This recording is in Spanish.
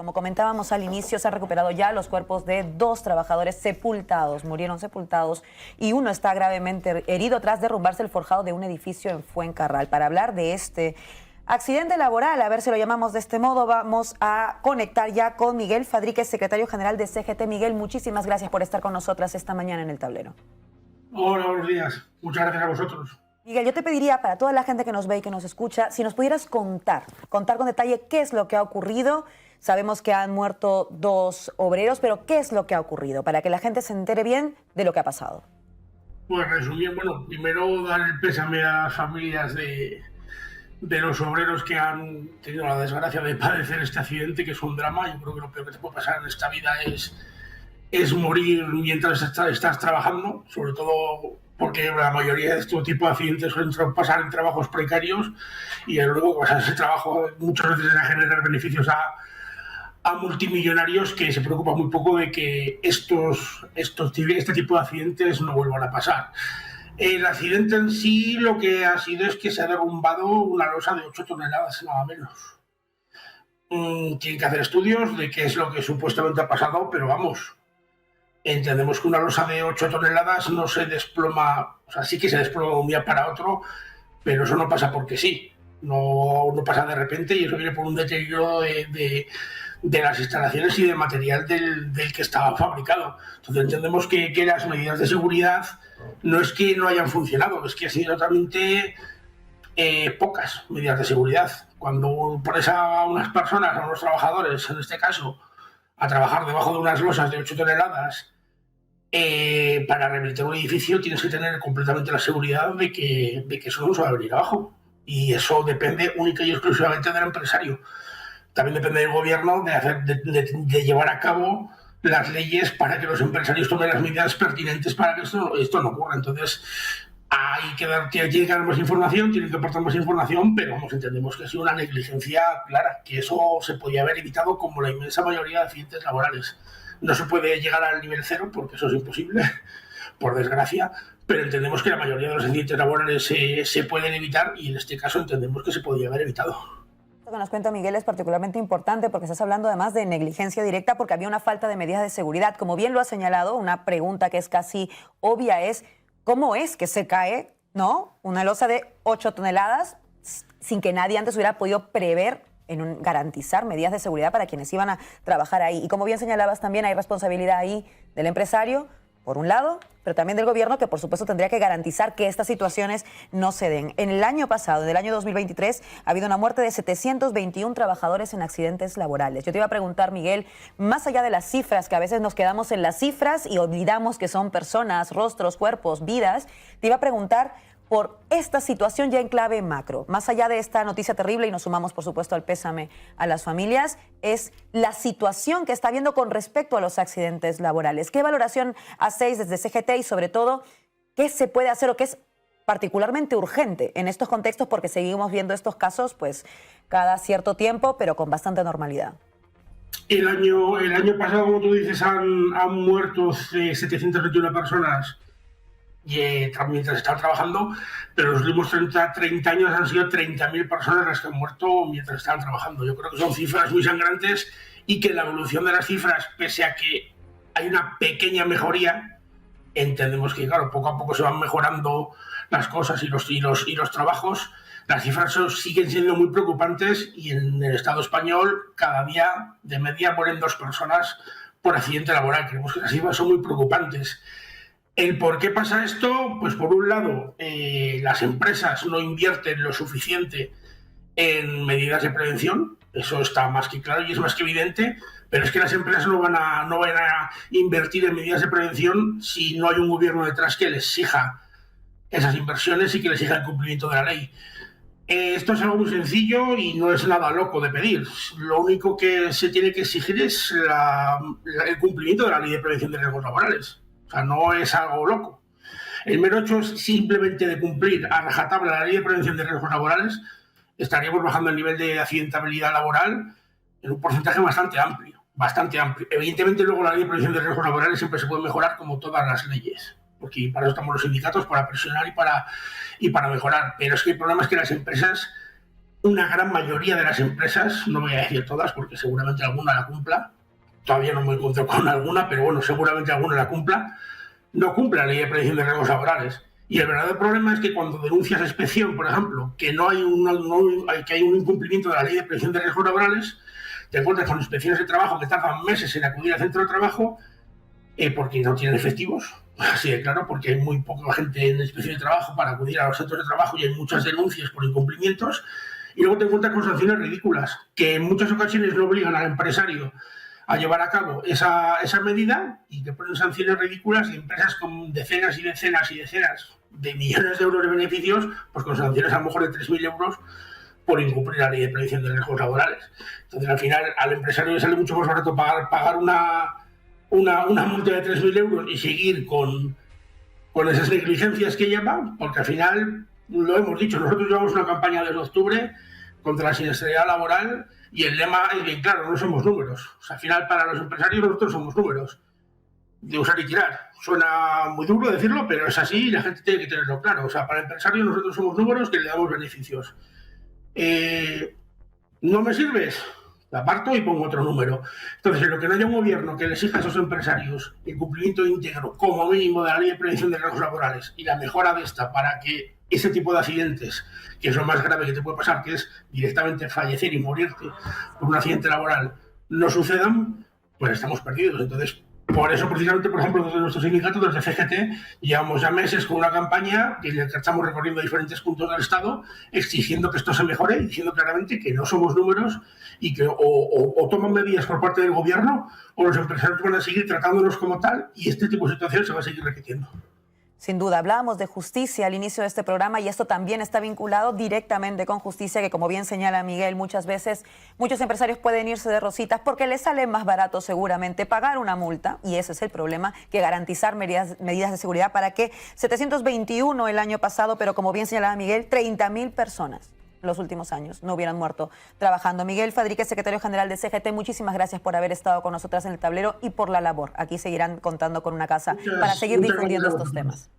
Como comentábamos al inicio, se han recuperado ya los cuerpos de 2 trabajadores sepultados, murieron sepultados, y uno está gravemente herido tras derrumbarse el forjado de un edificio en Fuencarral. Para hablar de este accidente laboral, a ver si lo llamamos de este modo, vamos a conectar ya con Miguel Fadríquez, secretario general de CGT. Miguel, muchísimas gracias por estar con nosotras esta mañana en El Tablero. Hola, buenos días. Muchas gracias a vosotros. Miguel, yo te pediría para toda la gente que nos ve y que nos escucha, si nos pudieras contar con detalle qué es lo que ha ocurrido. Sabemos que han muerto 2 obreros, pero ¿qué es lo que ha ocurrido? Para que la gente se entere bien de lo que ha pasado. Pues resumir, primero dar el pésame a las familias de los obreros que han tenido la desgracia de padecer este accidente, que es un drama. Yo creo que lo peor que te puede pasar en esta vida es morir mientras estás trabajando, sobre todo porque la mayoría de este tipo de accidentes suelen pasar en trabajos precarios y luego pues, ese trabajo muchas veces a generar beneficios a multimillonarios que se preocupan muy poco de que este tipo de accidentes no vuelvan a pasar. El accidente en sí lo que ha sido es que se ha derrumbado una losa de 8 toneladas, nada menos. Tienen que hacer estudios de qué es lo que supuestamente ha pasado, pero vamos, entendemos que una losa de 8 toneladas no se desploma, o sea, sí que se desploma de un día para otro, pero eso no pasa porque sí, no pasa de repente, y eso viene por un deterioro de las instalaciones y del material del que estaba fabricado. Entonces entendemos que las medidas de seguridad no es que no hayan funcionado, es que han sido totalmente pocas medidas de seguridad. Cuando pones a unas personas, a unos trabajadores, en este caso, a trabajar debajo de unas losas de 8 toneladas, para rehabilitar un edificio tienes que tener completamente la seguridad de que eso no se va a venir abajo. Y eso depende única y exclusivamente del empresario. También depende del gobierno de llevar a cabo las leyes para que los empresarios tomen las medidas pertinentes para que esto no ocurra. Entonces, tiene que dar más información, tiene que aportar más información, pero entendemos que ha sido una negligencia clara, que eso se podía haber evitado como la inmensa mayoría de accidentes laborales. No se puede llegar al nivel 0 porque eso es imposible, por desgracia, pero entendemos que la mayoría de los accidentes laborales se pueden evitar y en este caso entendemos que se podría haber evitado. Lo que nos cuenta Miguel es particularmente importante porque estás hablando además de negligencia directa porque había una falta de medidas de seguridad. Como bien lo ha señalado, una pregunta que es casi obvia es ¿cómo es que se cae, ¿no?, una losa de 8 toneladas sin que nadie antes hubiera podido prever garantizar medidas de seguridad para quienes iban a trabajar ahí? Y como bien señalabas también hay responsabilidad ahí del empresario, por un lado, pero también del gobierno, que por supuesto tendría que garantizar que estas situaciones no se den. En el año pasado, en el año 2023, ha habido una muerte de 721 trabajadores en accidentes laborales. Yo te iba a preguntar, Miguel, más allá de las cifras, que a veces nos quedamos en las cifras y olvidamos que son personas, rostros, cuerpos, vidas, te iba a preguntar por esta situación ya en clave macro. Más allá de esta noticia terrible, y nos sumamos, por supuesto, al pésame a las familias, es la situación que está habiendo con respecto a los accidentes laborales. ¿Qué valoración hacéis desde CGT y, sobre todo, qué se puede hacer o qué es particularmente urgente en estos contextos? Porque seguimos viendo estos casos pues cada cierto tiempo, pero con bastante normalidad. El año pasado, como tú dices, han muerto 721 personas mientras estaban trabajando, pero los últimos 30 años han sido 30.000 personas las que han muerto mientras estaban trabajando. Yo creo que son cifras muy sangrantes y que la evolución de las cifras, pese a que hay una pequeña mejoría, entendemos que claro, poco a poco se van mejorando las cosas y los trabajos. Las cifras siguen siendo muy preocupantes y en el Estado español cada día de media mueren 2 personas por accidente laboral. Creemos que las cifras son muy preocupantes. ¿El por qué pasa esto? Pues por un lado, las empresas no invierten lo suficiente en medidas de prevención, eso está más que claro y es más que evidente, pero es que las empresas no van a invertir en medidas de prevención si no hay un gobierno detrás que les exija esas inversiones y que les exija el cumplimiento de la ley. Esto es algo muy sencillo y no es nada loco de pedir. Lo único que se tiene que exigir es el cumplimiento de la ley de prevención de riesgos laborales. O sea, no es algo loco. El mero hecho es simplemente de cumplir a rajatabla la ley de prevención de riesgos laborales, estaríamos bajando el nivel de accidentabilidad laboral en un porcentaje bastante amplio. Evidentemente luego la ley de prevención de riesgos laborales siempre se puede mejorar como todas las leyes, porque para eso estamos los sindicatos, para presionar y para mejorar. Pero es que el problema es que las empresas una gran mayoría de las empresas, no voy a decir todas porque seguramente alguna la cumpla, todavía no me encuentro con alguna, pero bueno, seguramente alguna la cumpla, no cumple la ley de prevención de riesgos laborales. Y el verdadero problema es que cuando denuncias a inspección, por ejemplo, que que hay un incumplimiento de la ley de prevención de riesgos laborales, te encuentras con inspecciones de trabajo que tardan meses en acudir al centro de trabajo porque no tienen efectivos. Así de claro, porque hay muy poca gente en inspección de trabajo para acudir a los centros de trabajo y hay muchas denuncias por incumplimientos. Y luego te encuentras con sanciones ridículas, que en muchas ocasiones no obligan al empresario a llevar a cabo esa medida y te ponen sanciones ridículas y empresas con decenas y decenas y decenas de millones de euros de beneficios, pues con sanciones a lo mejor de 3.000 euros por incumplir la ley de prevención de riesgos laborales. Entonces, al final, al empresario le sale mucho más barato pagar una multa de 3.000 euros y seguir con esas negligencias que lleva, porque al final, lo hemos dicho, nosotros llevamos una campaña desde octubre contra la siniestralidad laboral y el lema es que, claro, no somos números. O sea, al final, para los empresarios nosotros somos números de usar y tirar. Suena muy duro decirlo, pero es así y la gente tiene que tenerlo claro. O sea, para el empresario nosotros somos números que le damos beneficios. ¿No me sirves? La aparto y pongo otro número. Entonces, en lo que no haya un gobierno que le exija a esos empresarios el cumplimiento íntegro, como mínimo, de la ley de prevención de riesgos laborales y la mejora de esta para que ese tipo de accidentes, que es lo más grave que te puede pasar, que es directamente fallecer y morirte por un accidente laboral, no sucedan, pues estamos perdidos. Entonces, por eso, precisamente, por ejemplo, desde nuestro sindicato, desde CGT, llevamos ya meses con una campaña en la que estamos recorriendo diferentes puntos del Estado, exigiendo que esto se mejore y diciendo claramente que no somos números y que o toman medidas por parte del gobierno o los empresarios van a seguir tratándonos como tal y este tipo de situaciones se va a seguir repitiendo. Sin duda, hablábamos de justicia al inicio de este programa y esto también está vinculado directamente con justicia, que como bien señala Miguel, muchas veces muchos empresarios pueden irse de rositas porque les sale más barato seguramente pagar una multa, y ese es el problema, que garantizar medidas de seguridad para que 721 el año pasado, pero como bien señalaba Miguel, 30.000 personas los últimos años no hubieran muerto trabajando. Miguel Fadríquez, secretario general de CGT, muchísimas gracias por haber estado con nosotras en el tablero y por la labor. Aquí seguirán contando con una casa para seguir difundiendo estos temas.